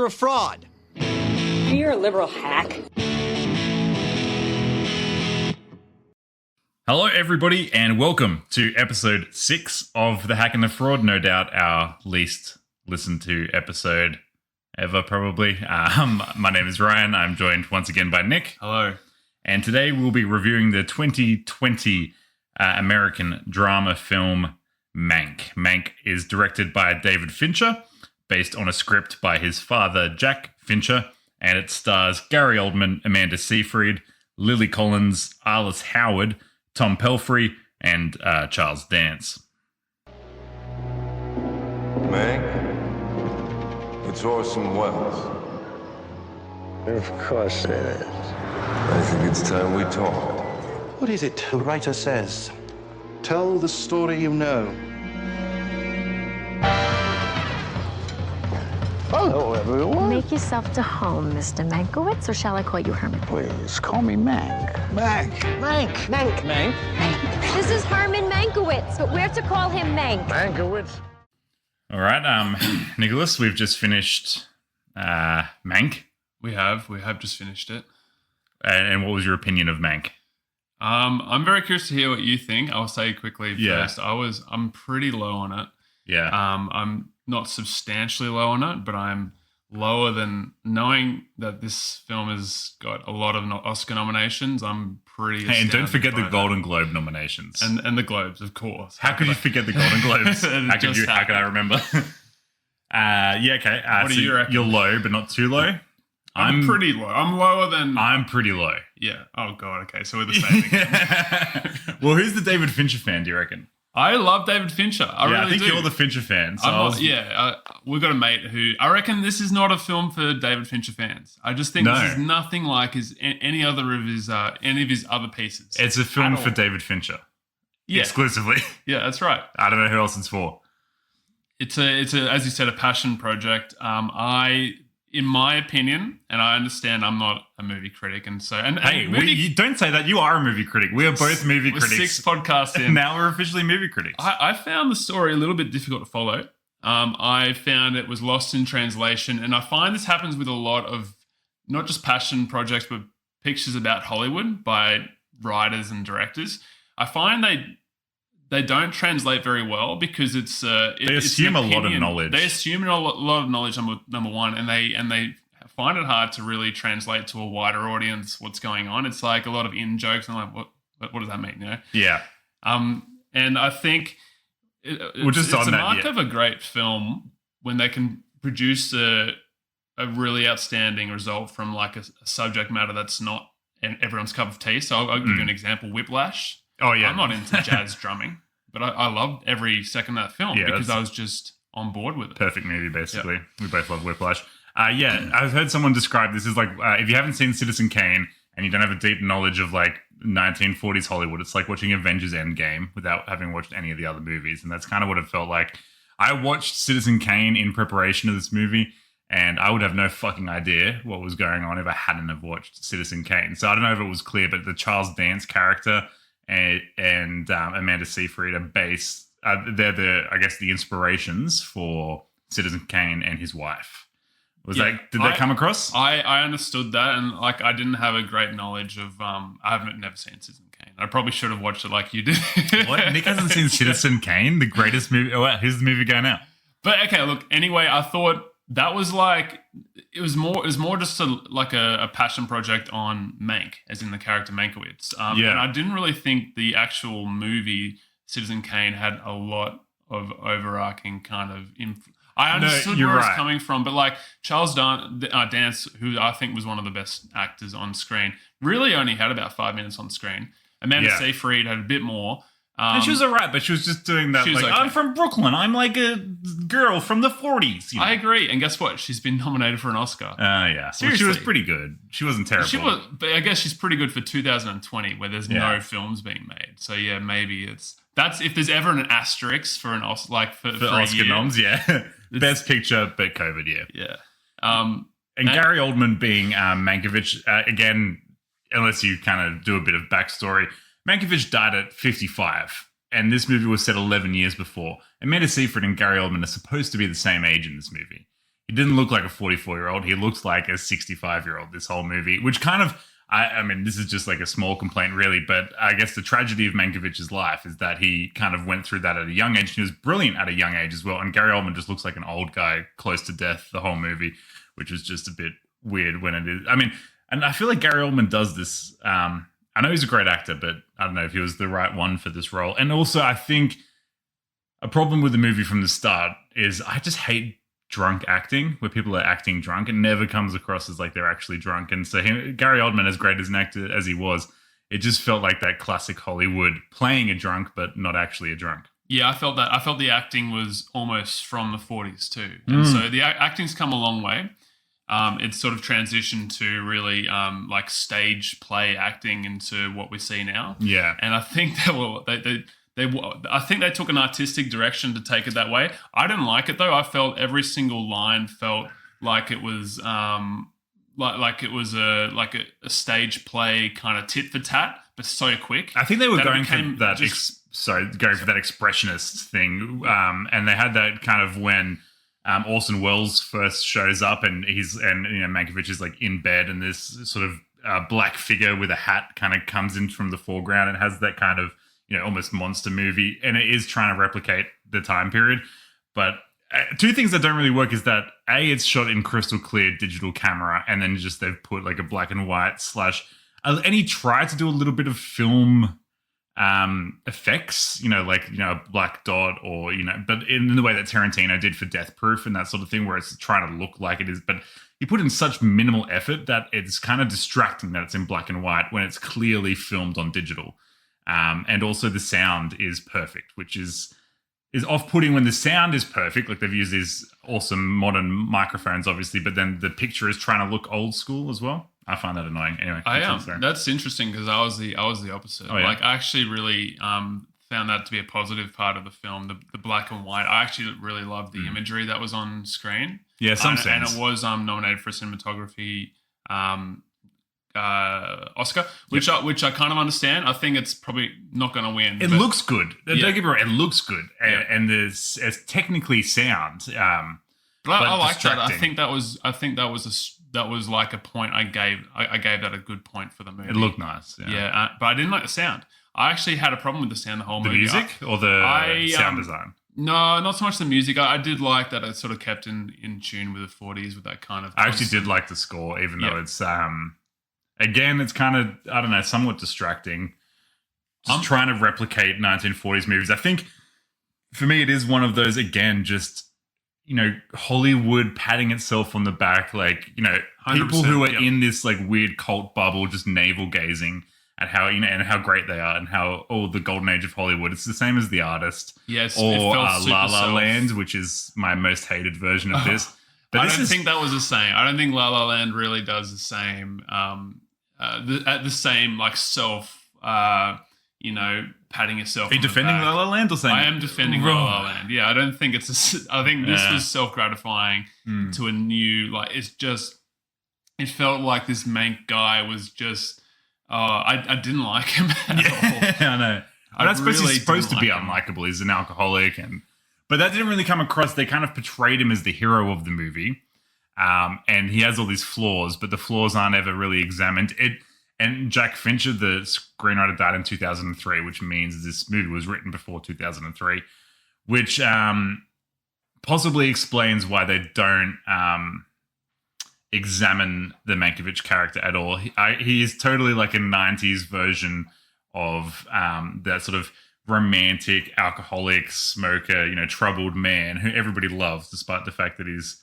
You're a fraud. You're a liberal hack. Hello, everybody, and welcome to episode 6 of The Hack and the Fraud. No doubt our least listened to episode ever, probably. My name is Ryan. I'm joined once again by Nick. Hello. And today we'll be reviewing the 2020 American drama film Mank. Mank is directed by David Fincher, based on a script by his father, Jack Fincher, and it stars Gary Oldman, Amanda Seyfried, Lily Collins, Arliss Howard, Tom Pelphrey, and Charles Dance. Mank, it's Orson Welles. Of course it is. I think it's time we talked. What is it the writer says? Tell the story you know. Hello, everyone. Make yourself to home, Mr. Mankiewicz, or shall I call you Herman? Please, call me Mank. Mank. This is Herman Mankiewicz, but we're to call him Mank. Mankiewicz? All right, Nicholas, we've just finished Mank. We have just finished it. And what was your opinion of Mank? I'm very curious to hear what you think. I'll say quickly first. I'm pretty low on it. Yeah. I'm not substantially low on it, but I'm lower than knowing that this film has got a lot of Oscar nominations. I'm pretty. Hey, and don't forget the by Golden Globe nominations and the Globes, of course. How could you forget the Golden Globes? How could I remember? Okay. What do you reckon? You're low, but not too low. I'm pretty low. I'm lower than. I'm pretty low. Yeah. Oh God. Okay. So we're the same again. Well, who's the David Fincher fan? Do you reckon? I love David Fincher. I think you're the Fincher fan. So we've got a mate who I reckon this is not a film for David Fincher fans. I just think this is nothing like any of his other pieces. It's a film for David Fincher, exclusively. Yeah, that's right. I don't know who else it's for. It's a as you said, a passion project. In my opinion, and I understand I'm not a movie critic, you don't say that. You are a movie critic. We are both movie critics. 6 podcasts in. Now we're officially movie critics. I found the story a little bit difficult to follow. I found it was lost in translation, and I find this happens with a lot of not just passion projects, but pictures about Hollywood by writers and directors. I find they don't translate very well because they assume a lot of knowledge. They assume a lot of knowledge, number one, and they find it hard to really translate to a wider audience what's going on. It's like a lot of in jokes and like what does that mean? You know? Yeah. And I think it's a mark of a great film when they can produce a really outstanding result from like a subject matter that's not everyone's cup of tea. So I'll give you an example: Whiplash. Oh, yeah. I'm not into jazz drumming, but I loved every second of that film because I was just on board with it. Perfect movie, basically. Yeah. We both love Whiplash. I've heard someone describe this as like, if you haven't seen Citizen Kane and you don't have a deep knowledge of like 1940s Hollywood, it's like watching Avengers Endgame without having watched any of the other movies. And that's kind of what it felt like. I watched Citizen Kane in preparation of this movie, and I would have no fucking idea what was going on if I hadn't have watched Citizen Kane. So I don't know if it was clear, but the Charles Dance character and Amanda Seyfried are based. They're the inspirations for Citizen Kane and his wife. Did that come across? I understood that, and like I didn't have a great knowledge of. I haven't never seen Citizen Kane. I probably should have watched it like you did. What? Nick hasn't seen Citizen Kane, the greatest movie. Oh, who's the movie going out? But okay, look. Anyway, I thought that was like it was more just a passion project on Mank, as in the character Mankiewicz. And I didn't really think the actual movie Citizen Kane had a lot of overarching kind of. I understood where it's coming from, but like Charles Dance, who I think was one of the best actors on screen, really only had about 5 minutes on screen. Amanda Seyfried had a bit more. And she was alright, but she was just doing that. Like, okay. I'm from Brooklyn. I'm like a girl from the 40s. You know? I agree. And guess what? She's been nominated for an Oscar. Yeah. Seriously. Well, she was pretty good. She wasn't terrible. But I guess she's pretty good for 2020, where there's no films being made. So yeah, maybe that's if there's ever an asterisk for an Oscar, like for Oscar noms, Best Picture, but COVID, yeah. And Gary Oldman being Mankiewicz, again, unless you kind of do a bit of backstory, Mankiewicz died at 55, and this movie was set 11 years before. Amanda Seyfried and Gary Oldman are supposed to be the same age in this movie. he didn't look like a 44-year-old. He looked like a 65-year-old this whole movie, which kind of, I mean, this is just like a small complaint really, but I guess the tragedy of Mankovic's life is that he kind of went through that at a young age. He was brilliant at a young age as well. And Gary Oldman just looks like an old guy close to death the whole movie, which was just a bit weird when it is. I mean, and I feel like Gary Oldman does this. I know he's a great actor, but I don't know if he was the right one for this role. And also, I think a problem with the movie from the start is I just hate drunk acting, where people are acting drunk. It never comes across as like they're actually drunk. And so Gary Oldman, as great as an actor as he was, it just felt like that classic Hollywood playing a drunk, but not actually a drunk. Yeah, I felt that. I felt the acting was almost from the 40s too. And so the acting's come a long way. It's sort of transitioned to really like stage play acting into what we see now. Yeah. And I think I think they took an artistic direction to take it that way. I didn't like it though. I felt every single line felt like it was like it was a stage play kind of tit for tat, but so quick. I think they were going for that. Going for that expressionist thing, and they had that kind of when Orson Welles first shows up, and Mankiewicz is like in bed, and this sort of black figure with a hat kind of comes in from the foreground and has that kind of almost monster movie, and it is trying to replicate the time period. But two things that don't really work is that it's shot in crystal clear digital camera, and then just they've put like a black and white / and he tried to do a little bit of film effects, a black dot or, but in the way that Tarantino did for Death Proof and that sort of thing, where it's trying to look like it is, but he put in such minimal effort that it's kind of distracting that it's in black and white when it's clearly filmed on digital. And also the sound is perfect, which is off-putting when the sound is perfect. Like they've used these awesome modern microphones, obviously, but then the picture is trying to look old school as well. I find that annoying. Anyway, that's interesting because I was the opposite. Oh, yeah? Like I actually really found that to be a positive part of the film, the black and white. I actually really loved the imagery that was on screen. Yeah, some sense. And it was nominated for cinematography Oscar, which I kind of understand. I think it's probably not going to win. It looks good. Don't get me wrong. It looks good, and it's technically sound. But I like that. I think that was like a point I gave. I gave that a good point for the movie. It looked nice. Yeah, but I didn't like the sound. I actually had a problem with the sound the whole movie. The music or the sound design? No, not so much the music. I did like that it sort of kept in tune with the 40s with that kind of. I actually did like the score, even though it's again, it's kind of, I don't know, somewhat distracting. Just trying to replicate 1940s movies. I think for me, it is one of those, again, just, Hollywood patting itself on the back, like, people who are in this like weird cult bubble, just navel gazing at how, and how great they are and how, the golden age of Hollywood. It's the same as The Artist. Yes. Or La La Land, which is my most hated version of this. But I don't think that was the same. I don't think La La Land really does the same. The same like self, patting yourself. Are you defending La La Land or saying? I am defending La La Land. Yeah, I don't think it's. I think this was self gratifying to a new it's just. It felt like this Mank guy was just. I didn't like him at all. I know. He's supposed to be unlikable. He's an alcoholic, but that didn't really come across. They kind of portrayed him as the hero of the movie. And he has all these flaws, but the flaws aren't ever really examined. And Jack Fincher, the screenwriter, died in 2003, which means this movie was written before 2003, which possibly explains why they don't examine the Mankiewicz character at all. He is totally like a 90s version of that sort of romantic, alcoholic, smoker, troubled man who everybody loves, despite the fact that he's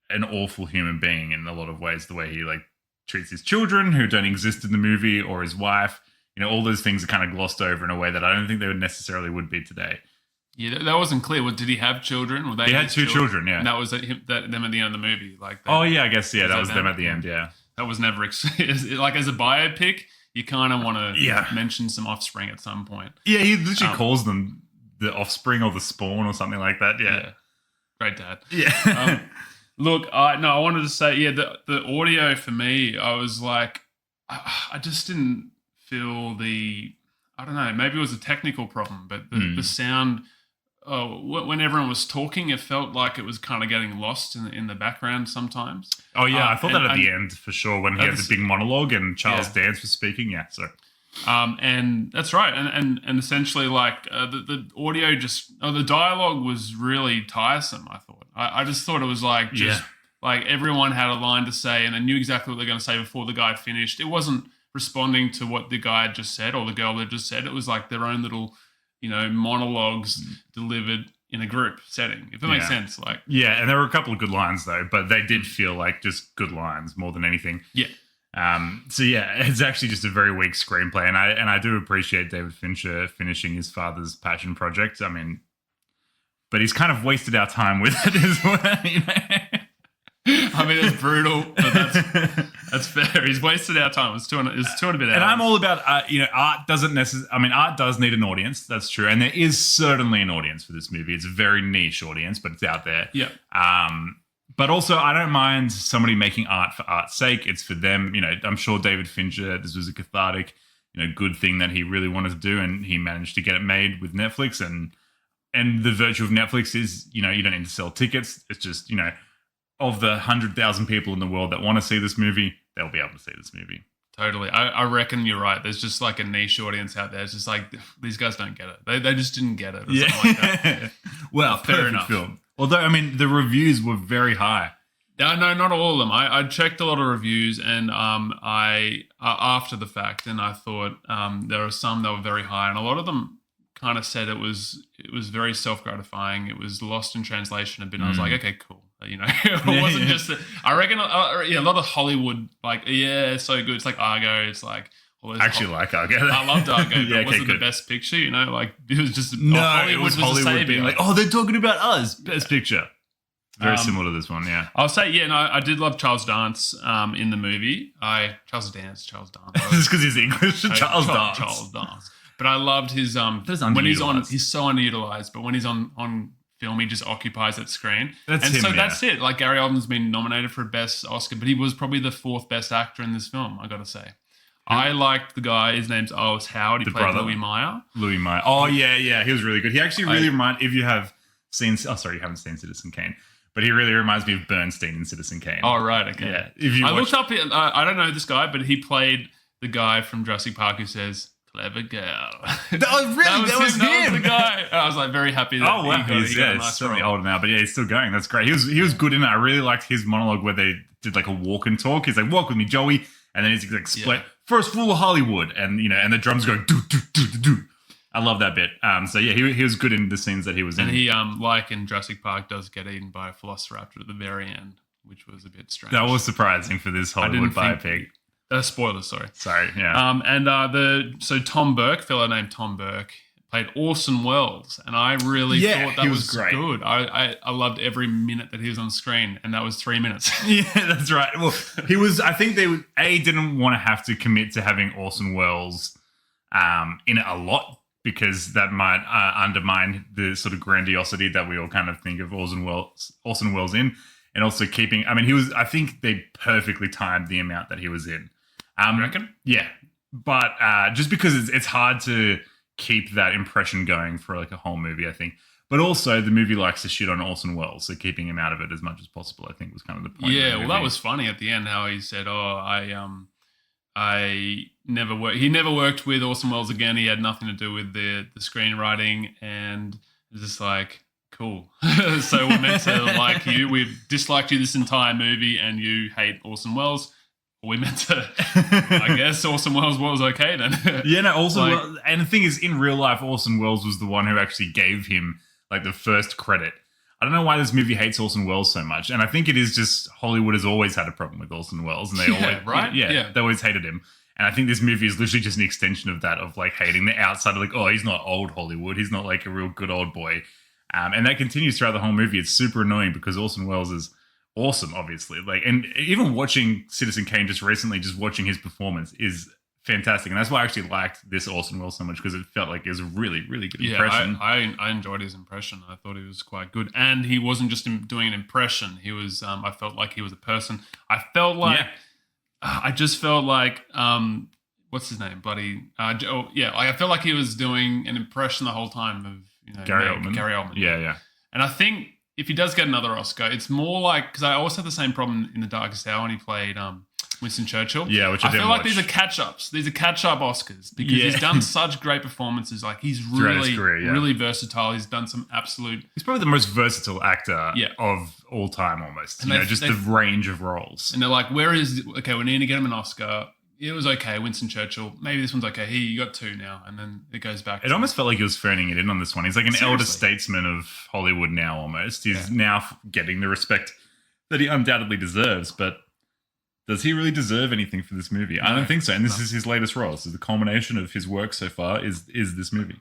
an awful human being in a lot of ways, the way he like treats his children who don't exist in the movie, or his wife. All those things are kind of glossed over in a way that I don't think they necessarily would be today. Yeah, that wasn't clear. Did he have children? He had two children, yeah. And that was them at the end of the movie. I guess, yeah, that was them at the end, yeah. That was never, like as a biopic, you kind of want to mention some offspring at some point. Yeah, he literally calls them the offspring or the spawn or something like that, yeah. Great dad. Yeah. Look, I wanted to say, the audio for me, I was like, I just didn't feel I don't know, maybe it was a technical problem, but the sound when everyone was talking, it felt like it was kind of getting lost in the background sometimes. Oh yeah, I thought that at the end for sure when he had the big monologue and Charles Yeah. Dance was speaking. Yeah, so and that's right, and essentially like the audio the dialogue was really tiresome. I thought I just thought it was like just like everyone had a line to say and they knew exactly what they're going to say before the guy finished. It wasn't responding to what the guy had just said or the girl had just said. It was like their own little monologues delivered in a group setting, if that makes sense. Like, yeah, and there were a couple of good lines though, but they did feel like just good lines more than anything. Yeah. So yeah, it's actually just a very weak screenplay, and I do appreciate David Fincher finishing his father's passion project. I mean, but he's kind of wasted our time with it as well. I mean, it's brutal, but that's fair. He's wasted our time. It's 200 bit hours. And I'm all about, art doesn't necessarily, I mean, art does need an audience. That's true. And there is certainly an audience for this movie. It's a very niche audience, but it's out there. Yeah. But also, I don't mind somebody making art for art's sake. It's for them. I'm sure David Fincher, this was a cathartic, good thing that he really wanted to do, and he managed to get it made with Netflix. And the virtue of Netflix is, you don't need to sell tickets. It's just, of the 100,000 people in the world that want to see this movie, they'll be able to see this movie. Totally. I reckon you're right. There's just like a niche audience out there. It's just like, these guys don't get it. They just didn't get it. Or something like that. Well, fair enough. Film. Although, I mean, the reviews were very high. No, not all of them. I checked a lot of reviews and I after the fact, and I thought there were some that were very high, and a lot of them kind of said it was very self-gratifying. It was lost in translation a bit. And I was like, okay, cool. It wasn't just. I reckon, a lot of Hollywood, like, it's so good. It's like Argo. It's like. I actually like Argo. I loved Argo, but Yeah, it wasn't good. the best picture. Like it was just Hollywood it was Hollywood being like, oh, they're talking about us, best picture. Very similar to this one, yeah. I'll say, I did love Charles Dance in the movie. Charles Dance. Just because he's English, Charles Dance. But I loved his when he's on. He's so underutilized, but when he's on film, he just occupies that screen. That's it. Like Gary Oldman's been nominated for Best Oscar, but he was probably the 4th best actor in this film, I got to say. I liked the guy. His name's Otis Howard. He played Louis Meyer. Louis Meyer. Oh, yeah. He was really good. He actually really reminds, if you have seen, you haven't seen Citizen Kane, but he really reminds me of Bernstein in Citizen Kane. Oh, right. Okay. Yeah. If you looked up, I don't know this guy, but he played the guy from Jurassic Park who says, clever girl. That was him. That was the guy. I was like very happy that wow. he got a nice certainly role. older now, but yeah, he's still going. That's great. He was good in it. I really liked his monologue where they did like a walk and talk. He's like, walk with me, Joey. And then he's like, split. First fool of Hollywood. And, and the drums go, do, do, do, do, do. I love that bit. So yeah, he was good in the scenes that he was in. And he, like in Jurassic Park, does get eaten by a velociraptor at the very end, which was a bit strange. That was surprising for this Hollywood biopic. Spoilers, sorry. Sorry, yeah. So Tom Burke, fellow named Tom Burke, played Orson Welles, and I really thought that was great. Good. I loved every minute that he was on screen, and that was 3 minutes. Yeah, that's right. Well, he was. I think they didn't want to have to commit to having Orson Welles in it a lot because that might undermine the sort of grandiosity that we all kind of think of Orson Welles in, and also keeping. I mean, he was. I think they perfectly timed the amount that he was in. You reckon? Yeah, but just because it's hard to keep that impression going for like a whole movie, I think. But also, the movie likes to shit on Orson Welles, so keeping him out of it as much as possible, I think, was kind of the point. Yeah, well, that was funny at the end how he said, "Oh, I never worked. He never worked with Orson Welles again. He had nothing to do with the screenwriting," and it's just like, cool. So we're meant to like you. We've disliked you this entire movie, and you hate Orson Welles. We meant to, I guess Orson Welles was okay then. Yeah, no, Orson and the thing is, in real life, Orson Welles was the one who actually gave him like the first credit. I don't know why this movie hates Orson Welles so much, and I think it is just Hollywood has always had a problem with Orson Welles, and they they always hated him. And I think this movie is literally just an extension of that, of like hating the outside, of like, oh, he's not old Hollywood, he's not like a real good old boy, and that continues throughout the whole movie. It's super annoying because Orson Welles is awesome, obviously. Like, and even watching Citizen Kane just recently, just watching his performance is fantastic, and that's why I actually liked this Orson Welles so much, because it felt like it was a really, really good impression. I enjoyed his impression. I thought he was quite good, and he wasn't just doing an impression. He was. I felt like he was a person. I felt like. I just felt like. What's his name? Bloody. I felt like he was doing an impression the whole time of Gary Mank, Oldman. Gary Oldman. Yeah. And I think if he does get another Oscar, it's more like, because I also had the same problem in The Darkest Hour when he played Winston Churchill. Yeah, which I didn't feel like watch. these are catch-ups. These are catch-up Oscars because he's done such great performances. Like he's really, really versatile. He's done some absolute. He's probably the most versatile actor Yeah. of all time, almost. And Just the range of roles. And they're like, okay, we need to get him an Oscar. It was okay, Winston Churchill. Maybe this one's okay. Here, you got 2 now. And then it goes back. It almost felt like he was phoning it in on this one. He's like an elder Seriously. statesman of Hollywood now, almost. He's now getting the respect that he undoubtedly deserves. But does he really deserve anything for this movie? I don't think so. And this is his latest role. So the culmination of his work so far is this movie.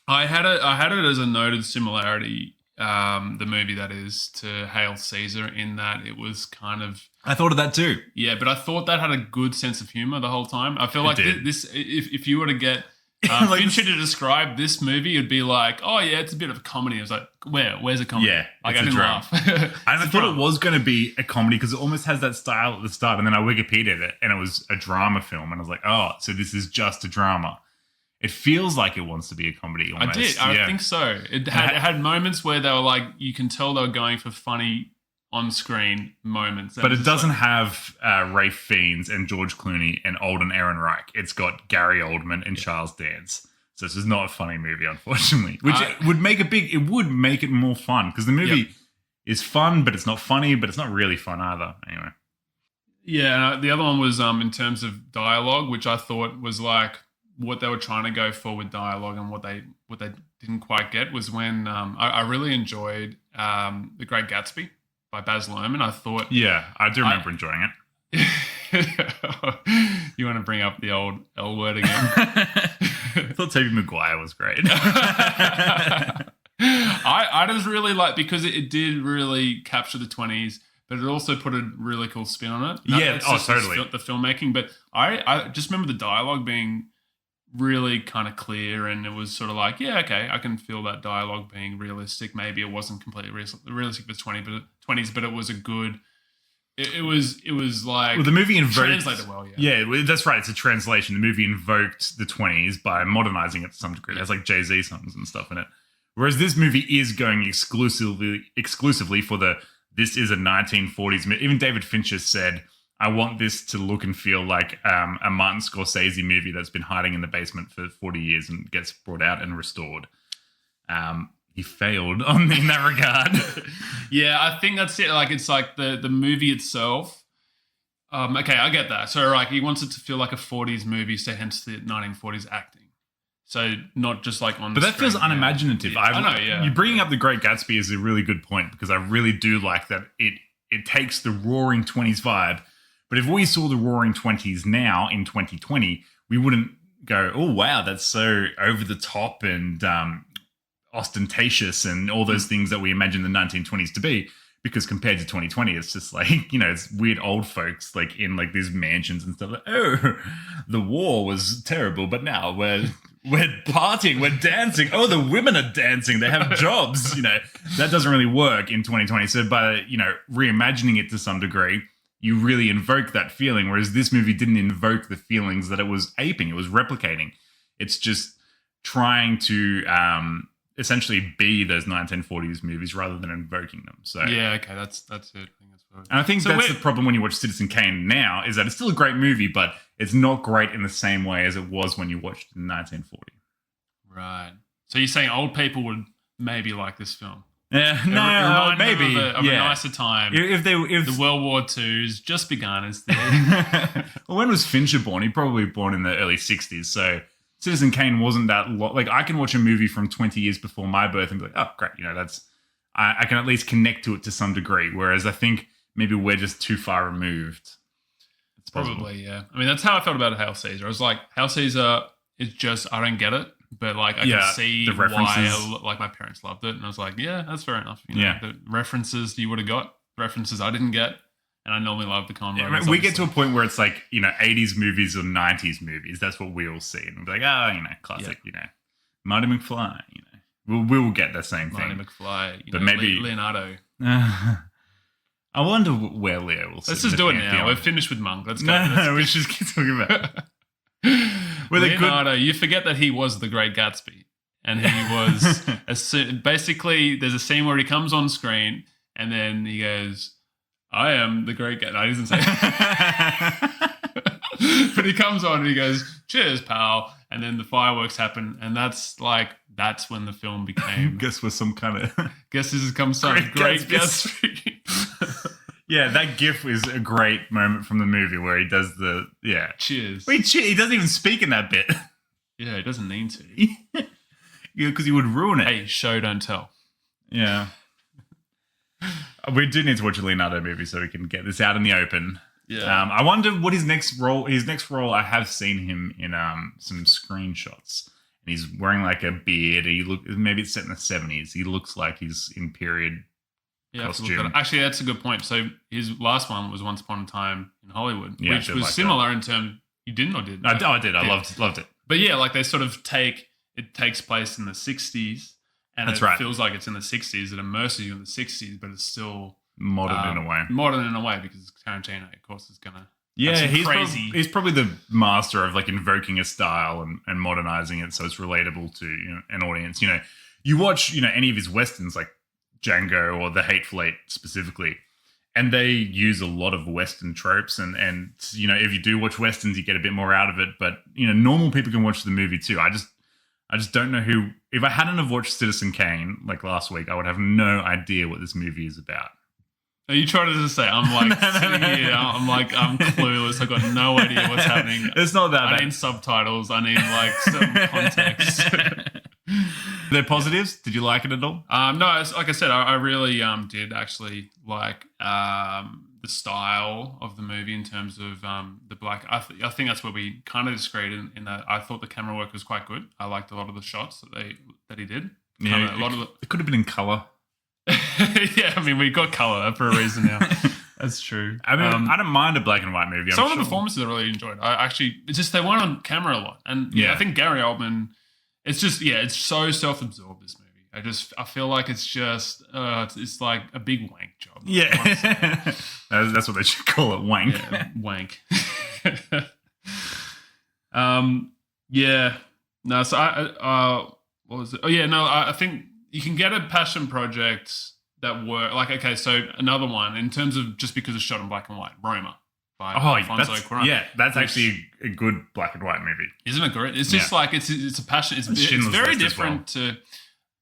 I had it as a noted similarity, the movie that is, to Hail Caesar, in that it was kind of. I thought of that too. Yeah, but I thought that had a good sense of humor the whole time. I feel like did. this if you were to get Like Fincher to describe this movie, it'd be like, oh yeah, it's a bit of a comedy. I was like, where's a comedy? Yeah, like it's I a didn't drama. laugh. I thought it was going to be a comedy because it almost has that style at the start. And then I Wikipedia'd it and it was a drama film. And I was like, oh, so this is just a drama. It feels like it wants to be a comedy almost. I did. I think so. It had moments where they were like, you can tell they were going for funny on-screen moments. But it doesn't have Rafe Fiennes and George Clooney and Alden Ehrenreich. It's got Gary Oldman and Charles Dance. So this is not a funny movie, unfortunately. Which would make it more fun because the movie is fun, but it's not funny, but it's not really fun either. Anyway. Yeah, and the other one was in terms of dialogue, which I thought was like what they were trying to go for with dialogue, and what they didn't quite get was when I really enjoyed The Great Gatsby by Baz Luhrmann. I thought, yeah, I do remember enjoying it. You want to bring up the old L word again? I thought Tobey Maguire was great. I just really like, because it did really capture the 20s, but it also put a really cool spin on it. Yeah, totally. The filmmaking, but I just remember the dialogue being really kind of clear, and it was sort of like, yeah, okay, I can feel that dialogue being realistic. Maybe it wasn't completely realistic for the 20s, but it was a good. It was like, well, the movie invoked, translated well, yeah. Yeah, that's right. It's a translation. The movie invoked the 20s by modernizing it to some degree. It has like Jay-Z songs and stuff in it. Whereas this movie is going exclusively for this is a 1940s movie. Even David Fincher said, I want this to look and feel like a Martin Scorsese movie that's been hiding in the basement for 40 years and gets brought out and restored. He failed in that regard. Yeah, I think that's it. Like, it's like the movie itself. Okay, I get that. So, like, he wants it to feel like a 40s movie, so hence the 1940s acting. So, not just like on. But the that feels screen, unimaginative. Yeah. I know. Yeah, You bringing up The Great Gatsby is a really good point, because I really do like that it takes the Roaring 20s vibe. But if we saw the Roaring 20s now in 2020, we wouldn't go, oh wow, that's so over the top and ostentatious and all those things that we imagine the 1920s to be, because compared to 2020, it's just like, it's weird old folks like in like these mansions and stuff. Like, oh, the war was terrible, but now we're partying, we're dancing. Oh, the women are dancing. They have jobs. That doesn't really work in 2020. So by reimagining it to some degree, you really invoke that feeling. Whereas this movie didn't invoke the feelings that it was aping. It was replicating. It's just trying to essentially be those 1940s movies rather than invoking them. So yeah, okay, that's it. I think that's the problem when you watch Citizen Kane now, is that it's still a great movie, but it's not great in the same way as it was when you watched it in 1940. Right. So you're saying old people would maybe like this film? Yeah, no, maybe of a nicer time. If the World War II's just begun, as well, when was Fincher born? He probably born in the early 60s, so Citizen Kane wasn't that like I can watch a movie from 20 years before my birth and be like, oh great, that's I can at least connect to it to some degree. Whereas I think maybe we're just too far removed. It's probably, yeah. I mean, that's how I felt about Hail Caesar. I was like, Hail Caesar is just, I don't get it, but like I can see the references. why like my parents loved it, and I was like, yeah, that's fair enough. Yeah, the references you would have got, references I didn't get. And I normally love the con. Yeah, we get to a point where it's like, 80s movies or 90s movies. That's what we all see. And we're like, classic, Marty McFly, We will get the same thing. Marty McFly, but maybe Leonardo. I wonder where Leo will sit. Let's just do it now. We're finished with Monk. Let's go. No, we should just keep talking about Leonardo, you forget that he was the Great Gatsby. and he was basically. There's a scene where he comes on screen, and then he goes, "I am the great guy." No, he doesn't say it. But he comes on and he goes, "Cheers, pal," and then the fireworks happen, and that's when the film became. Guess was some kind of. Guess this has come some great Gatsby. Yeah, that GIF is a great moment from the movie where he does the cheers. He doesn't even speak in that bit. Yeah, he doesn't need to. Yeah, because he would ruin it. Hey, show don't tell. Yeah. We do need to watch a Leonardo movie so we can get this out in the open. Yeah. I wonder what his next role. I have seen him in some screenshots, and he's wearing like a beard. Maybe it's set in the 70s. He looks like he's in period costume. Actually, that's a good point. So his last one was Once Upon a Time in Hollywood, Yeah, which was similar in terms. You didn't or didn't? I did. I loved it. But yeah, like they sort of it takes place in the 60s, and That's it right. feels like it's in the 60s. It immerses you in the 60s, but it's still Modern in a way. Modern in a way, because Tarantino, of course, is gonna. Yeah, he's probably the master of like invoking a style and modernizing it so it's relatable to an audience. You watch any of his westerns like Django or The Hateful Eight specifically, and they use a lot of Western tropes. And if you do watch westerns, you get a bit more out of it. But normal people can watch the movie too. I just don't know who. If I hadn't have watched Citizen Kane like last week, I would have no idea what this movie is about. Are you trying to just say I'm like sitting here? I'm clueless. I've got no idea what's happening. It's not that bad. I need subtitles. I need like some context. The positives? Did you like it at all? No, like I said, I really did actually like the style of the movie in terms of the black. I think that's where we kind of disagreed in that. I thought the camera work was quite good. I liked a lot of the shots that he did. Yeah, it could have been in color. Yeah, I mean, we got color for a reason now. That's true. I mean, I don't mind a black and white movie. Some of the performances I really enjoyed. It's just they weren't on camera a lot, and I think Gary Oldman. It's just it's so self-absorbed, this movie. I feel like it's just it's like a big wank job. Yeah, that's what they should call it, wank. Yeah, wank. Yeah. No, so what was it? Oh yeah, no, I think you can get a passion project that work. Like, okay, so another one in terms of just because it's shot in black and white, Roma. That's actually a good black and white movie. Isn't it great? It's just like it's a passion. It's very different to.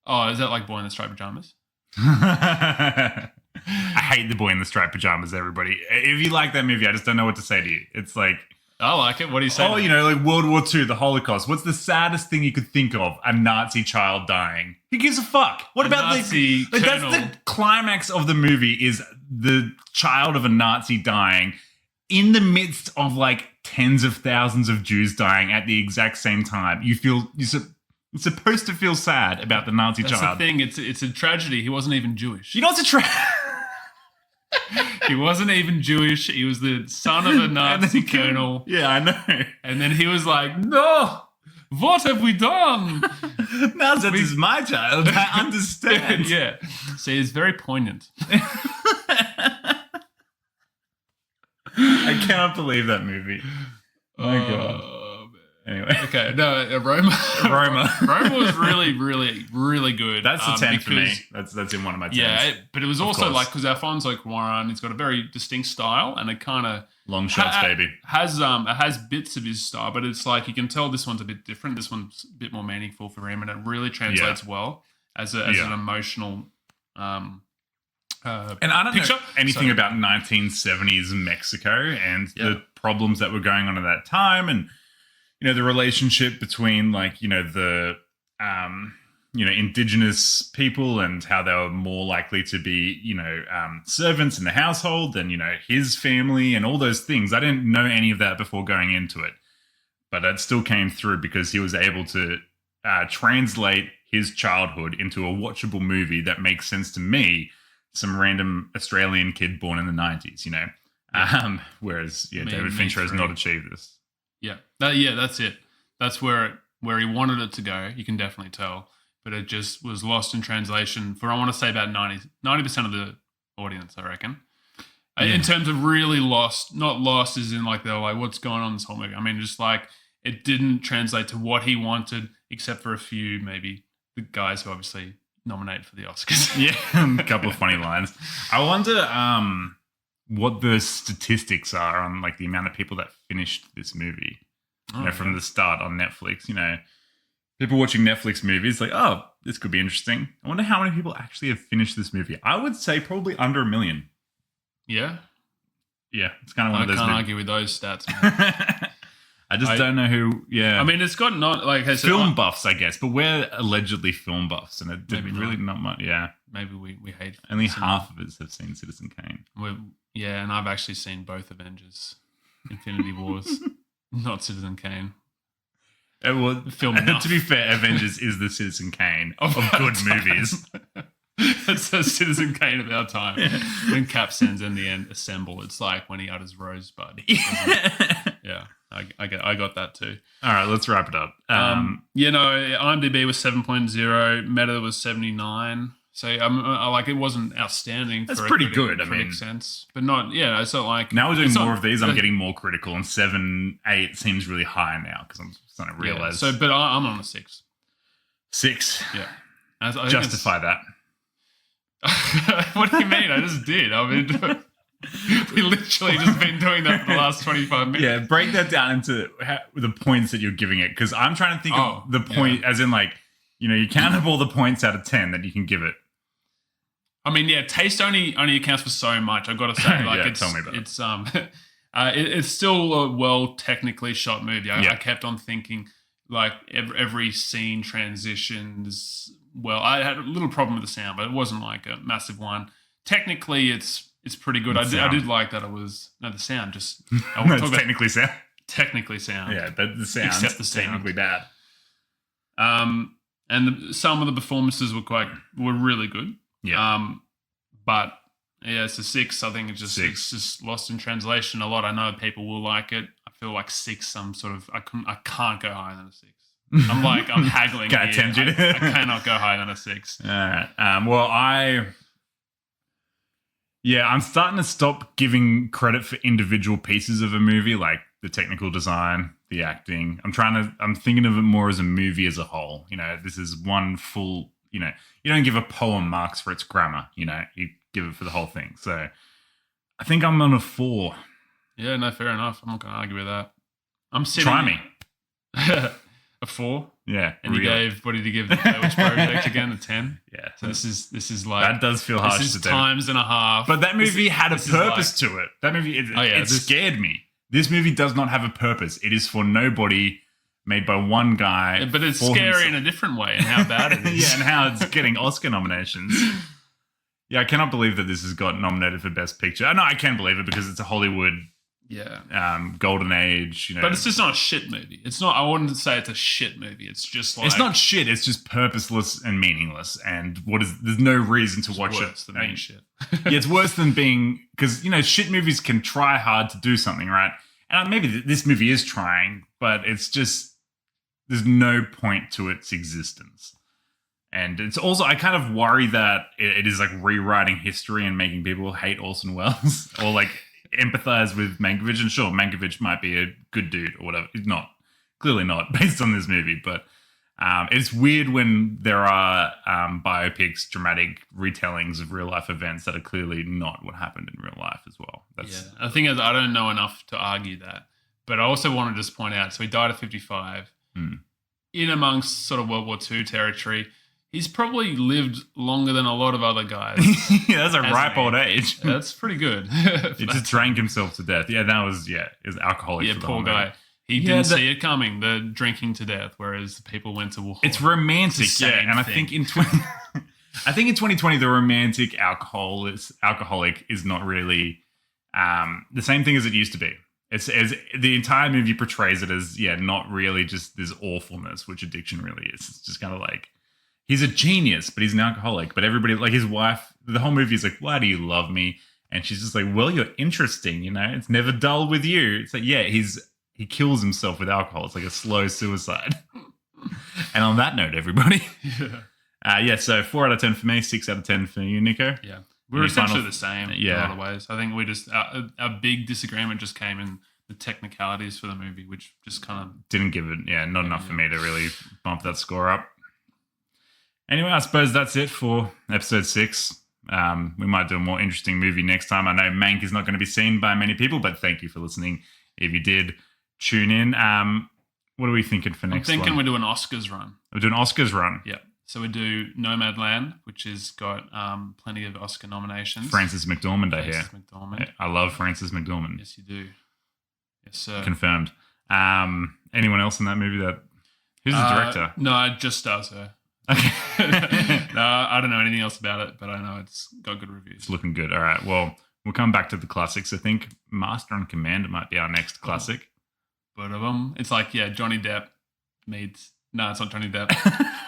Oh, is that like Boy in the Striped Pajamas? I hate the Boy in the Striped Pajamas. Everybody, if you like that movie, I just don't know what to say to you. It's like. I like it. What do you say? Oh, like World War II, the Holocaust. What's the saddest thing you could think of? A Nazi child dying. Who gives a fuck? What about Nazi the... That's the climax of the movie is the child of a Nazi dying in the midst of like tens of thousands of Jews dying at the exact same time. You're supposed to feel sad about the Nazi child. That's the thing. It's a tragedy. He wasn't even Jewish. You know what's a tragedy? He wasn't even Jewish. He was the son of a Nazi colonel. Yeah, I know. And then he was like, no, what have we done? Now that is my child. I understand. Yeah. See, it's very poignant. I cannot believe that movie. My God. Anyway. Okay, no, Roma. Roma was really, really, really good. That's a 10 for me. That's in one of my 10s. Yeah, but it was also like, because Alfonso Cuarón, he's got a very distinct style, and it kind of... Long shots, baby. It has bits of his style, but it's like, you can tell this one's a bit different. This one's a bit more meaningful for him, and it really translates well as an emotional... and I don't know anything about 1970s Mexico and the problems that were going on at that time, and the relationship between the indigenous people and how they were more likely to be servants in the household than his family and all those things. I didn't know any of that before going into it, but it still came through because he was able to translate his childhood into a watchable movie that makes sense to me, some random Australian kid born in the 90s, whereas David Fincher has not achieved this. Yeah, that's it. That's where he wanted it to go. You can definitely tell, but it just was lost in translation for, I want to say, about 90% of the audience, I reckon. In terms of really lost, not lost as in like they were like, what's going on in this whole movie? I mean, just like it didn't translate to what he wanted, except for a few maybe the guys who obviously nominated for the Oscars. Yeah, a couple of funny lines. I wonder what the statistics are on like the amount of people that finished this movie. From the start on Netflix. People watching Netflix movies like, oh, this could be interesting. I wonder how many people actually have finished this movie. I would say probably under 1 million. Yeah. Yeah, it's kind of one of those. I can't argue with those stats, man. I just don't know who. Yeah, I mean, it's got not like film buffs, I guess, but we're allegedly film buffs, and it did really not much. Yeah, maybe we hate. Only half of us have seen Citizen Kane. And I've actually seen both Avengers, Infinity Wars, not Citizen Kane. Well, film enough. To be fair, Avengers is the Citizen Kane of good movies. It's a Citizen Kane of our time. When Cap sends in the end, assemble. It's like when he utters Rosebud. Yeah, I got that too. All right, let's wrap it up. IMDb was 7.0, Meta was 79. So it wasn't outstanding. That's pretty good. I mean, sense, but not. Yeah, it's not like now we're doing more of these. I'm getting more critical, and 7, 8 seems really high now because I'm starting to realize. Yeah, but I'm on a 6. 6. Yeah, justify that. What do you mean? I just did. I mean, we literally just been doing that for the last 25 minutes. Yeah, break that down into the points that you're giving it, because I'm trying to think of the point as in like, you count up all the points out of 10 that you can give it. I mean, yeah, taste only accounts for so much. I've got to say, like, tell me about it. It's still a well technically shot movie. I kept on thinking like every scene transitions well. I had a little problem with the sound, but it wasn't like a massive one. Technically, it's pretty good. I did like that. It was the sound. Just it's technically sound. Technically sound. Yeah, but the sound except the sound. Technically bad. And some of the performances were really good. Yeah. But yeah, it's a 6. I think it's just lost in translation a lot. I know people will like it. I feel like 6. I can't go higher than a 6. I'm haggling. Can't tempt you. I cannot go higher than a 6. All right. I'm starting to stop giving credit for individual pieces of a movie, like the technical design, the acting. I'm thinking of it more as a movie as a whole. This is one full. You don't give a poem marks for its grammar. You give it for the whole thing. So I think I'm on a 4. Yeah, no, fair enough. I'm not going to argue with that. I'm sitting. Try me. A 4. Yeah. And what did you give the Blair Witch Project again? A 10. Yeah. So this is like that does feel harsh. This is times and a half. But that movie had a purpose to it. That movie, it scared me. This movie does not have a purpose. It is for nobody. Made by one guy. Yeah, but it's scary in a different way, and how bad it is. And how it's getting Oscar nominations. Yeah, I cannot believe that this has got nominated for Best Picture. No, I can believe it because it's a Hollywood golden age. But it's just not a shit movie. It's not. I wouldn't say it's a shit movie. It's just like it's not shit. It's just purposeless and meaningless. And there's no reason to watch it. Than being shit. Yeah, it's worse than being because shit movies can try hard to do something, right? And maybe this movie is trying, but it's just. There's no point to its existence. And it's also, I kind of worry that it is like rewriting history and making people hate Orson Welles or like empathize with Mankiewicz. And sure, Mankiewicz might be a good dude or whatever. He's not. Clearly not based on this movie. But it's weird when there are biopics, dramatic retellings of real life events that are clearly not what happened in real life as well. The thing is, I don't know enough to argue that. But I also want to just point out, so he died at 55. In amongst sort of World War II territory, he's probably lived longer than a lot of other guys. Yeah, that's a ripe old age. That's pretty good. He just drank himself to death. Yeah, that was, it was alcoholic. Yeah, poor guy. He didn't see it coming, the drinking to death, whereas the people went to war. It's romantic, and I think in 2020, the romantic alcoholic is not really the same thing as it used to be. It's as the entire movie portrays it as not really just this awfulness, which addiction really is. It's just kind of like he's a genius, but he's an alcoholic. But everybody, like his wife, the whole movie is like, "Why do you love me?" And she's just like, "Well, you're interesting. It's never dull with you." It's like, he kills himself with alcohol. It's like a slow suicide. And on that note, everybody, so 4 out of 10 for me, 6 out of 10 for you, Nico. Yeah. We're essentially the same in a lot of ways. I think we just our big disagreement just came in the technicalities for the movie, which just kind of didn't give it, not enough for me to really bump that score up. Anyway, I suppose that's it for episode 6. We might do a more interesting movie next time. I know Mank is not going to be seen by many people, but thank you for listening. If you did, tune in. What are we thinking for next one? I'm thinking we do an Oscars run. We're doing Oscars run. Yeah. So we do Nomadland, which has got plenty of Oscar nominations. Frances McDormand, I hear. Frances McDormand. I love Frances McDormand. Yes, you do. Yes, sir. Confirmed. Anyone else in that movie that... Who's the director? No, it just stars her. Okay. No, I don't know anything else about it, but I know it's got good reviews. It's looking good. All right. Well, we'll come back to the classics. I think Master and Commander might be our next classic. But of them, it's like, Johnny Depp meets... No, it's not Johnny Depp.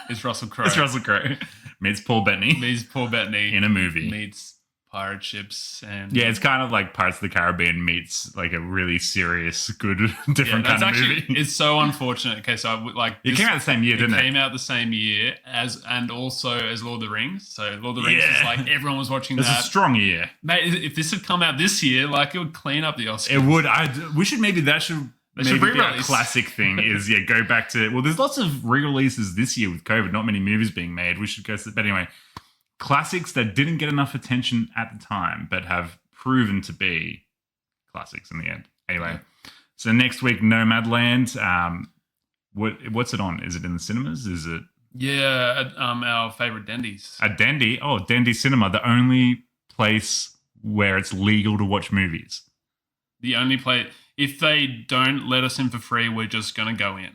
It's Russell Crowe. It's Russell Crowe. Meets Paul Bettany. Meets Paul Bettany. In a movie. Meets pirate ships. And yeah, it's kind of like Pirates of the Caribbean meets like a really serious, good, different kind of movie. It's so unfortunate. Okay, so it came out the same year, didn't it? It came out the same year and also as Lord of the Rings. So Lord of the Rings is like everyone was watching that. It's a strong year. Mate, if this had come out this year, like it would clean up the Oscars. It would. We should maybe that should... Maybe be a classic thing is, go back to... Well, there's lots of re-releases this year with COVID, not many movies being made. We should go... But anyway, classics that didn't get enough attention at the time, but have proven to be classics in the end. Anyway, so next week, Nomadland. What's it on? Is it in the cinemas? Is it... Yeah, our favourite Dendies. A Dendy? Oh, Dendy Cinema, the only place where it's legal to watch movies. The only place... If they don't let us in for free, we're just going to go in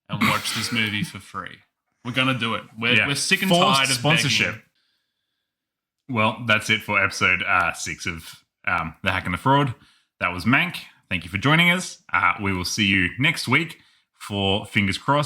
and watch this movie for free. We're going to do it. We're sick and tired of sponsorship. Begging. Well, that's it for episode 6 of The Hack and the Fraud. That was Mank. Thank you for joining us. We will see you next week for Fingers Crossed.